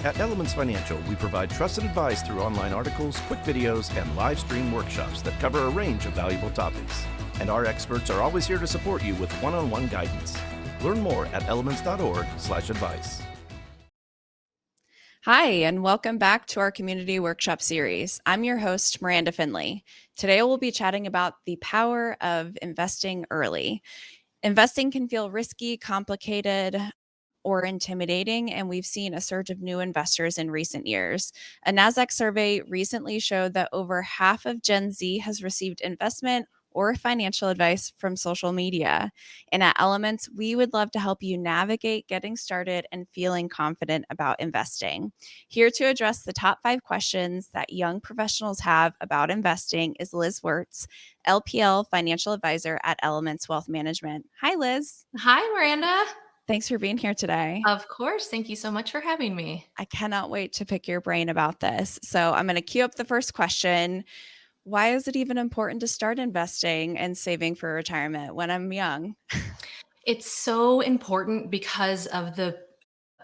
At Elements Financial, we provide trusted advice through online articles, quick videos, and live stream workshops that cover a range of valuable topics. And our experts are always here to support you with one-on-one guidance. Learn more at elements.org/advice. Hi, and welcome back to our community workshop series. I'm your host, Miranda Finely. Today, we'll be chatting about the power of investing early. Investing can feel risky, complicated, or intimidating, and we've seen a surge of new investors in recent years. A NASDAQ survey recently showed that over half of Gen Z has received investment or financial advice from social media. And at Elements, we would love to help you navigate getting started and feeling confident about investing. Here to address the top 5 questions that young professionals have about investing is Liz Wertz, LPL Financial Advisor at Elements Wealth Management. Hi, Liz. Hi, Miranda. Thanks for being here today. Of course. Thank you so much for having me. I cannot wait to pick your brain about this. So I'm going to queue up the first question. Why is it even important to start investing and saving for retirement when I'm young? It's so important because of the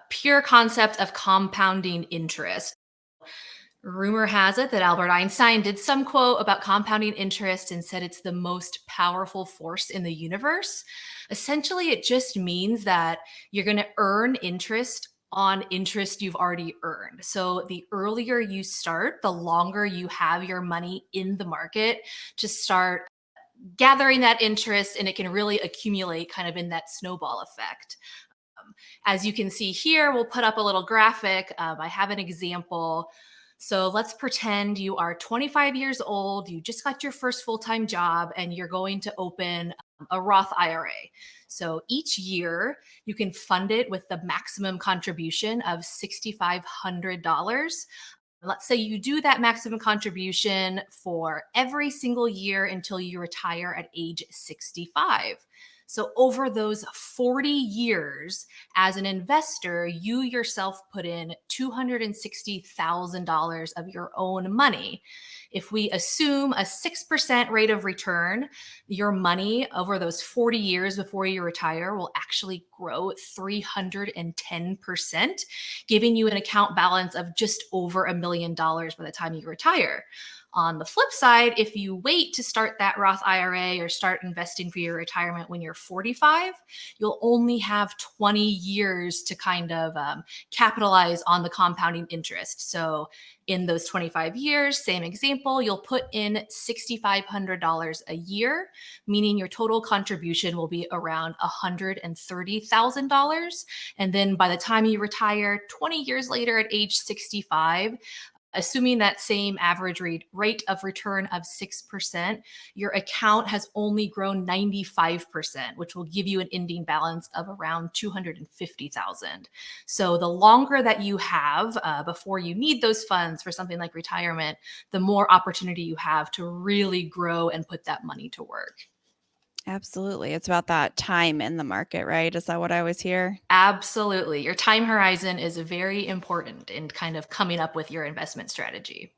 pure concept of compounding interest. Rumor has it that Albert Einstein did some quote about compounding interest and said it's the most powerful force in the universe. Essentially, it just means that you're going to earn interest on interest you've already earned. So the earlier you start, the longer you have your money in the market to start gathering that interest, and it can really accumulate kind of in that snowball effect. As you can see here, we'll put up a little graphic. I have an example. So let's pretend you are 25 years old, you just got your first full-time job, and you're going to open a Roth IRA. So each year you can fund it with the maximum contribution of $6,500. Let's say you do that maximum contribution for every single year until you retire at age 65. So over those 40 years as an investor, you yourself put in $260,000 of your own money. If we assume a 6% rate of return, your money over those 40 years before you retire will actually grow 310%, giving you an account balance of just over $1 million by the time you retire. On the flip side, if you wait to start that Roth IRA or start investing for your retirement when you're 45, you'll only have 20 years to kind of capitalize on the compounding interest. So in those 25 years, same example, you'll put in $6,500 a year, meaning your total contribution will be around $130,000. And then by the time you retire 20 years later at age 65, assuming that same average rate of return of 6%, your account has only grown 95%, which will give you an ending balance of around $250,000. So the longer that you have before you need those funds for something like retirement, the more opportunity you have to really grow and put that money to work. Absolutely. It's about that time in the market, right? Is that what I always hear? Absolutely. Your time horizon is very important in kind of coming up with your investment strategy.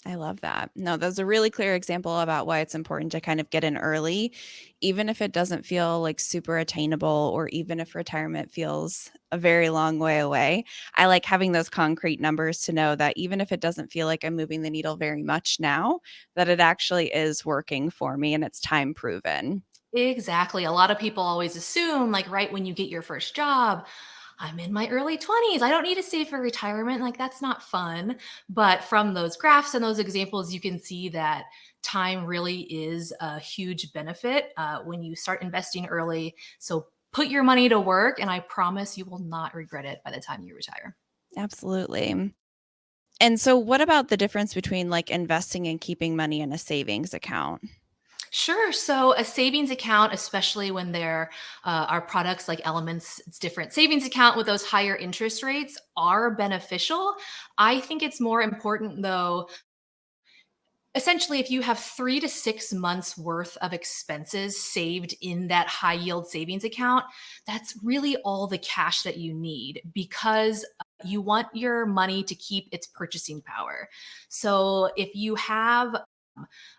I love that. No, that's a really clear example about why it's important to kind of get in early, even if it doesn't feel like super attainable, or even if retirement feels a very long way away. I like having those concrete numbers to know that even if it doesn't feel like I'm moving the needle very much now, that it actually is working for me and it's time proven. Exactly. A lot of people always assume, like, right when you get your first job, I'm in my early 20s. I don't need to save for retirement. Like, that's not fun. But from those graphs and those examples, you can see that time really is a huge benefit when you start investing early. So put your money to work, and I promise you will not regret it by the time you retire. Absolutely. And so what about the difference between like investing and keeping money in a savings account? Sure. So a savings account, especially when there are products like Elements, it's different savings account with those higher interest rates, are beneficial. I think it's more important though. Essentially, if you have 3 to 6 months worth of expenses saved in that high yield savings account, that's really all the cash that you need, because you want your money to keep its purchasing power. So if you have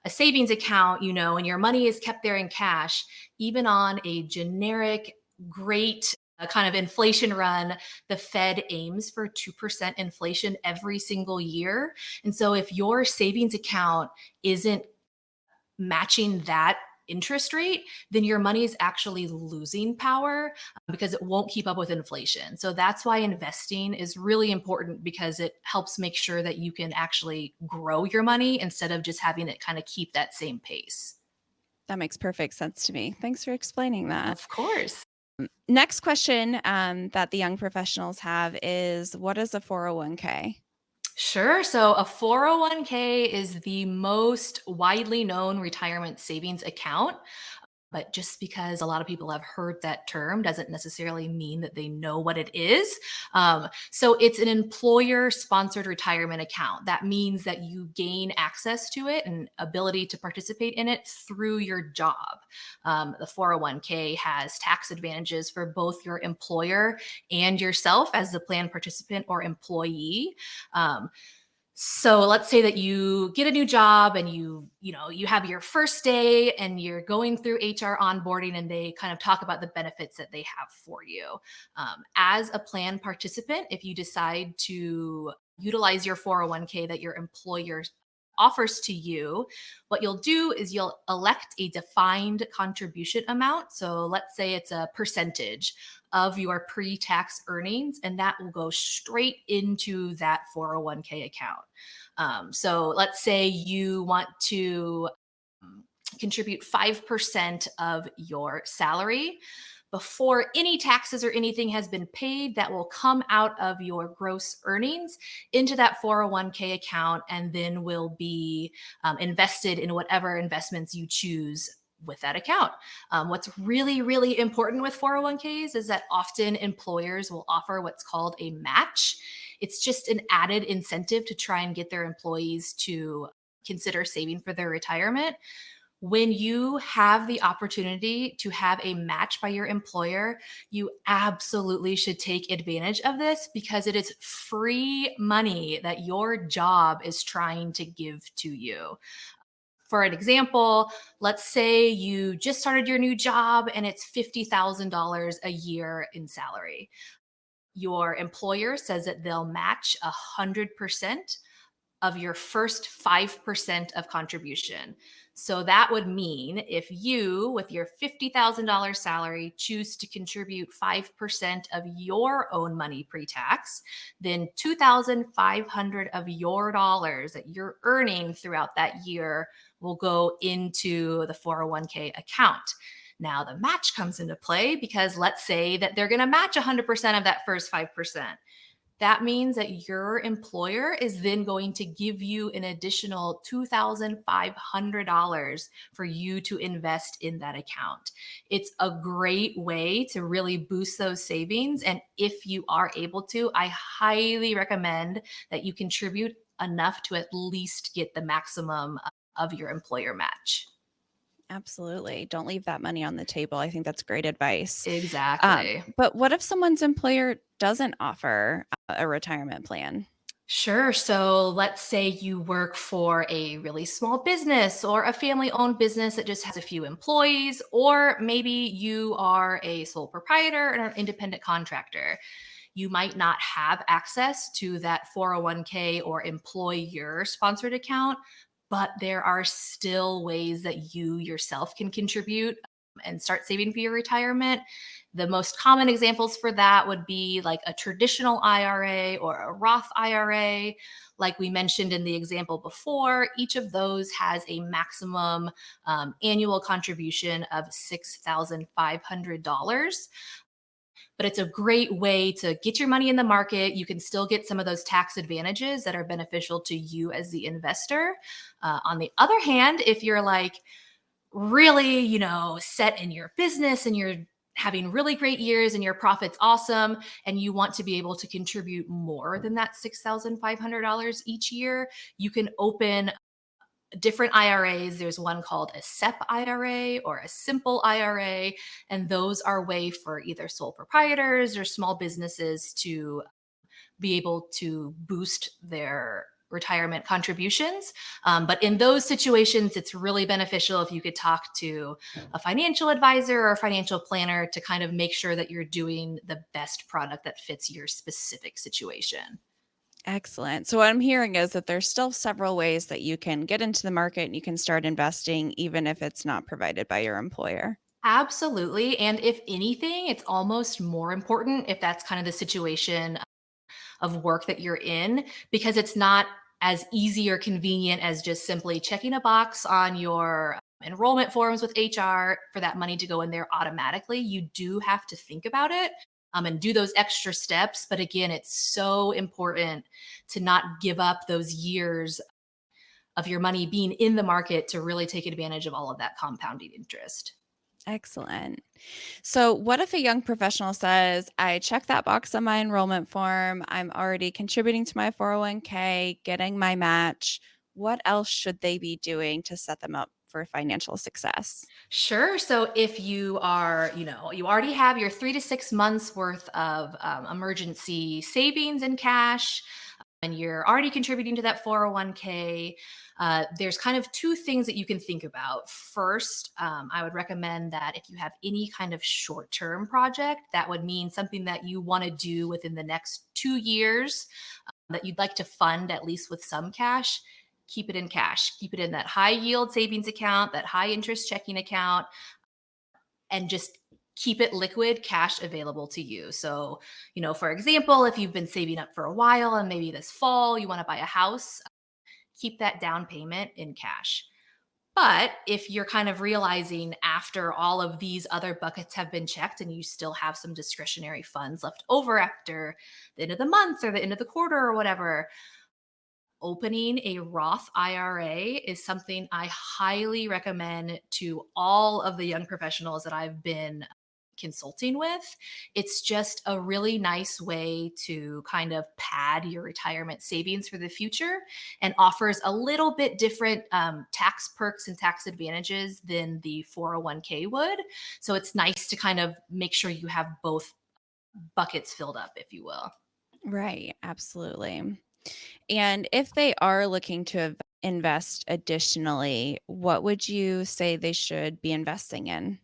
a savings account, and your money is kept there in cash, even on a generic, great a kind of inflation run, the Fed aims for 2% inflation every single year. And so if your savings account isn't matching that interest rate, then your money is actually losing power because it won't keep up with inflation. So that's why investing is really important, because it helps make sure that you can actually grow your money instead of just having it kind of keep that same pace. That makes perfect sense to me. Thanks for explaining that. Of course. Next question that the young professionals have is, what is a 401k? Sure. So a 401k is the most widely known retirement savings account. But just because a lot of people have heard that term doesn't necessarily mean that they know what it is. So it's an employer sponsored retirement account. That means that you gain access to it and ability to participate in it through your job. The 401k has tax advantages for both your employer and yourself as the plan participant or employee. So let's say that you get a new job and you have your first day and you're going through HR onboarding, and they kind of talk about the benefits that they have for you. As a plan participant, if you decide to utilize your 401k that your employer offers to you, what you'll do is you'll elect a defined contribution amount. So let's say it's a percentage of your pre-tax earnings, and that will go straight into that 401k account. So let's say you want to contribute 5% of your salary. Before any taxes or anything has been paid, that will come out of your gross earnings into that 401k account, and then will be invested in whatever investments you choose with that account. What's really, really important with 401ks is that often employers will offer what's called a match. It's just an added incentive to try and get their employees to consider saving for their retirement. When you have the opportunity to have a match by your employer, you absolutely should take advantage of this, because it is free money that your job is trying to give to you. For an example, let's say you just started your new job and it's $50,000 a year in salary. Your employer says that they'll match 100% of your first 5% of contribution. So that would mean if you, with your $50,000 salary, choose to contribute 5% of your own money pre-tax, then $2,500 of your dollars that you're earning throughout that year will go into the 401k account. Now, the match comes into play because let's say that they're going to match 100% of that first 5%. That means that your employer is then going to give you an additional $2,500 for you to invest in that account. It's a great way to really boost those savings. And if you are able to, I highly recommend that you contribute enough to at least get the maximum of your employer match. Absolutely. Don't leave that money on the table. I think that's great advice. Exactly. But what if someone's employer doesn't offer a retirement plan? Sure. So let's say you work for a really small business or a family owned business that just has a few employees, or maybe you are a sole proprietor or an independent contractor. You might not have access to that 401k or employer sponsored account, but there are still ways that you yourself can contribute and start saving for your retirement. The most common examples for that would be like a traditional IRA or a Roth IRA. Like we mentioned in the example before, each of those has a maximum annual contribution of $6,500. But it's a great way to get your money in the market. You can still get some of those tax advantages that are beneficial to you as the investor. On the other hand, if you're like really, set in your business and you're having really great years and your profit's awesome, and you want to be able to contribute more than that $6,500 each year, you can open different IRAs. There's one called a SEP IRA or a simple IRA, and those are a way for either sole proprietors or small businesses to be able to boost their retirement contributions. But in those situations, it's really beneficial if you could talk to a financial advisor or a financial planner to kind of make sure that you're doing the best product that fits your specific situation. Excellent. So what I'm hearing is that there's still several ways that you can get into the market and you can start investing even if it's not provided by your employer. Absolutely. And if anything, it's almost more important if that's kind of the situation of work that you're in, because it's not as easy or convenient as just simply checking a box on your enrollment forms with HR for that money to go in there automatically. You do have to think about it and do those extra steps. But again, it's so important to not give up those years of your money being in the market to really take advantage of all of that compounding interest. Excellent. So, what if a young professional says, I check that box on my enrollment form, I'm already contributing to my 401k, getting my match? What else should they be doing to set them up for financial success? Sure. So if you are, you already have your 3 to 6 months worth of emergency savings in cash, and you're already contributing to that 401k, there's kind of two things that you can think about. First, I would recommend that if you have any kind of short term project, that would mean something that you want to do within the next 2 years that you'd like to fund at least with some cash. Keep it in cash, keep it in that high yield savings account, that high interest checking account, and just keep it liquid, cash available to you. So, for example, if you've been saving up for a while and maybe this fall you want to buy a house, keep that down payment in cash. But if you're kind of realizing after all of these other buckets have been checked and you still have some discretionary funds left over after the end of the month or the end of the quarter or whatever, opening a Roth IRA is something I highly recommend to all of the young professionals that I've been consulting with. It's just a really nice way to kind of pad your retirement savings for the future and offers a little bit different tax perks and tax advantages than the 401k would. So it's nice to kind of make sure you have both buckets filled up, if you will. Right, absolutely. And if they are looking to invest additionally, what would you say they should be investing in?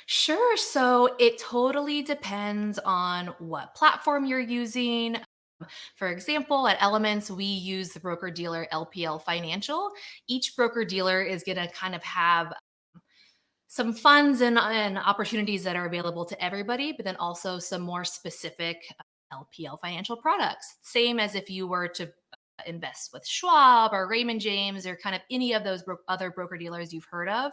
Sure. So it totally depends on what platform you're using. For example, at Elements, we use the broker dealer LPL Financial. Each broker dealer is going to kind of have some funds and opportunities that are available to everybody, but then also some more specific LPL financial products. Same as if you were to invest with Schwab or Raymond James or kind of any of those other broker dealers you've heard of.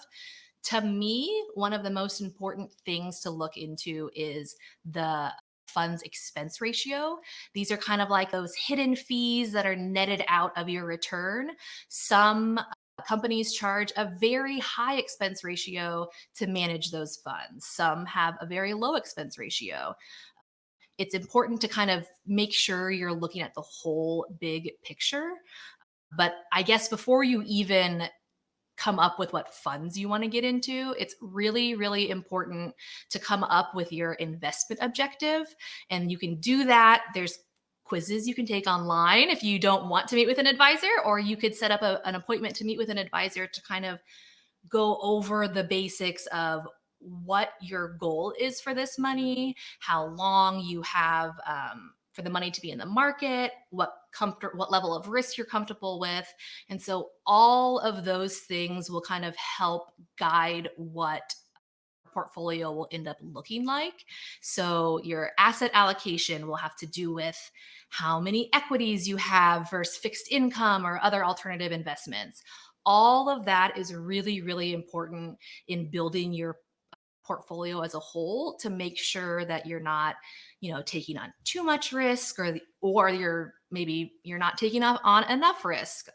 To me, one of the most important things to look into is the funds expense ratio. These are kind of like those hidden fees that are netted out of your return. Some companies charge a very high expense ratio to manage those funds. Some have a very low expense ratio. It's important to kind of make sure you're looking at the whole big picture. But I guess before you even come up with what funds you want to get into, it's really, really important to come up with your investment objective. And you can do that. There's quizzes you can take online if you don't want to meet with an advisor, or you could set up an appointment to meet with an advisor to kind of go over the basics of what your goal is for this money, how long you have for the money to be in the market, what level of risk you're comfortable with. And so all of those things will kind of help guide what portfolio will end up looking like. So your asset allocation will have to do with how many equities you have versus fixed income or other alternative investments. All of that is really, really important in building your portfolio as a whole to make sure that you're not, taking on too much risk or you're not taking on enough risk.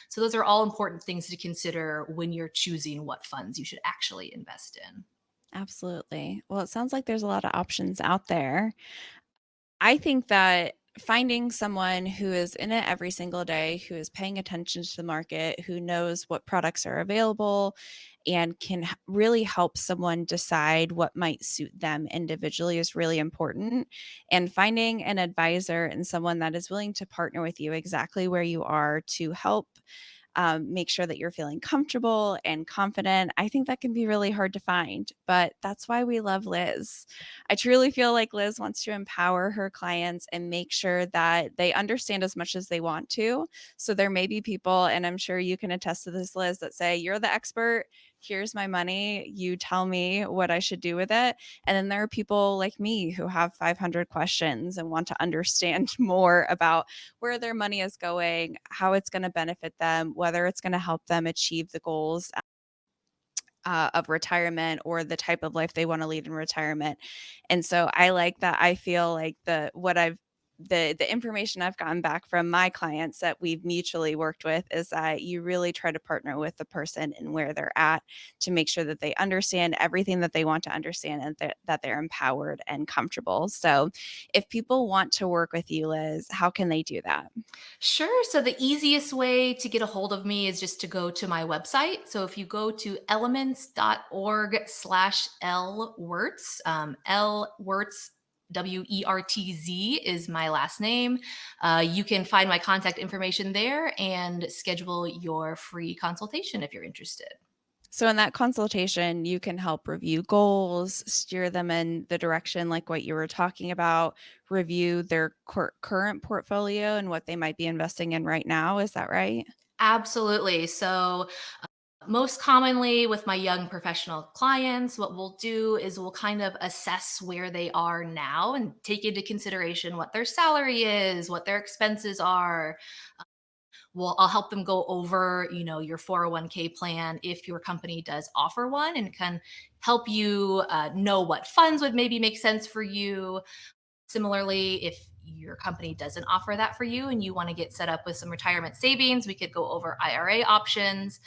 So those are all important things to consider when you're choosing what funds you should actually invest in. Absolutely. Well, it sounds like there's a lot of options out there. I think that finding someone who is in it every single day, who is paying attention to the market, who knows what products are available, and can really help someone decide what might suit them individually is really important. And finding an advisor and someone that is willing to partner with you exactly where you are to help make sure that you're feeling comfortable and confident. I think that can be really hard to find, but that's why we love Liz. I truly feel like Liz wants to empower her clients and make sure that they understand as much as they want to. So there may be people, and I'm sure you can attest to this, Liz, that say, "You're the expert. Here's my money. You tell me what I should do with it." And then there are people like me who have 500 questions and want to understand more about where their money is going, how it's going to benefit them, whether it's going to help them achieve the goals of retirement or the type of life they want to lead in retirement. And so I like that. I feel like the information I've gotten back from my clients that we've mutually worked with is that you really try to partner with the person and where they're at to make sure that they understand everything that they want to understand and that they're empowered and comfortable. So if people want to work with you, Liz, how can they do that? Sure. So the easiest way to get a hold of me is just to go to my website. So if you go to elements.org/lwertz, L Wertz, WERTZ is my last name. You can find my contact information there and schedule your free consultation if you're interested. So in that consultation, you can help review goals, steer them in the direction like what you were talking about, review their current portfolio and what they might be investing in right now. Is that right? Absolutely. So most commonly with my young professional clients, what we'll do is we'll kind of assess where they are now and take into consideration what their salary is, what their expenses are. I'll help them go over, your 401k plan if your company does offer one, and can help you know what funds would maybe make sense for you. Similarly, if your company doesn't offer that for you and you want to get set up with some retirement savings, we could go over IRA options.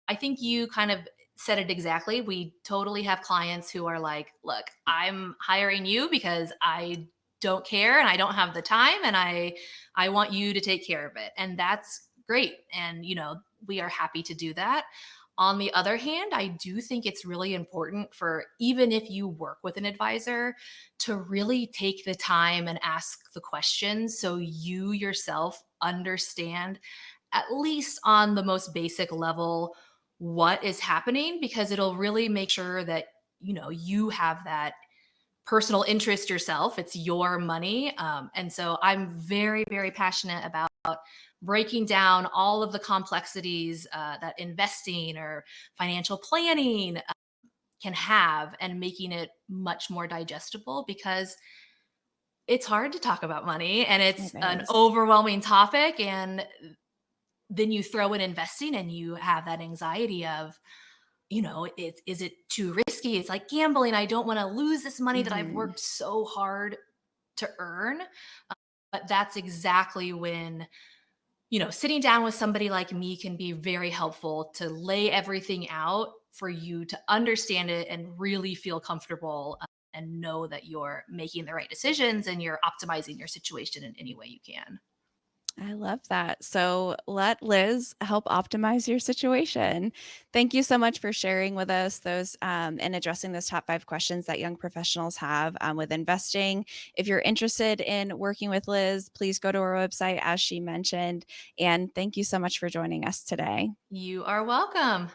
I think you kind of said it exactly. We totally have clients who are like, look, I'm hiring you because I don't care and I don't have the time, and I want you to take care of it. And that's great. And we are happy to do that. On the other hand, I do think it's really important for, even if you work with an advisor, to really take the time and ask the questions so you yourself understand, at least on the most basic level, what is happening, because it'll really make sure that you have that personal interest yourself. It's your money. And so I'm very, very passionate about breaking down all of the complexities that investing or financial planning can have, and making it much more digestible, because it's hard to talk about money and it's It an is. overwhelming topic. And then you throw in investing and you have that anxiety of, is it too risky? It's like gambling. I don't want to lose this money that I've Mhm. worked so hard to earn. But that's exactly when, sitting down with somebody like me can be very helpful to lay everything out for you to understand it and really feel comfortable, and know that you're making the right decisions and you're optimizing your situation in any way you can. I love that. So let Liz help optimize your situation. Thank you so much for sharing with us those and addressing those top 5 questions that young professionals have with investing. If you're interested in working with Liz, please go to our website, as she mentioned. And thank you so much for joining us today. You are welcome.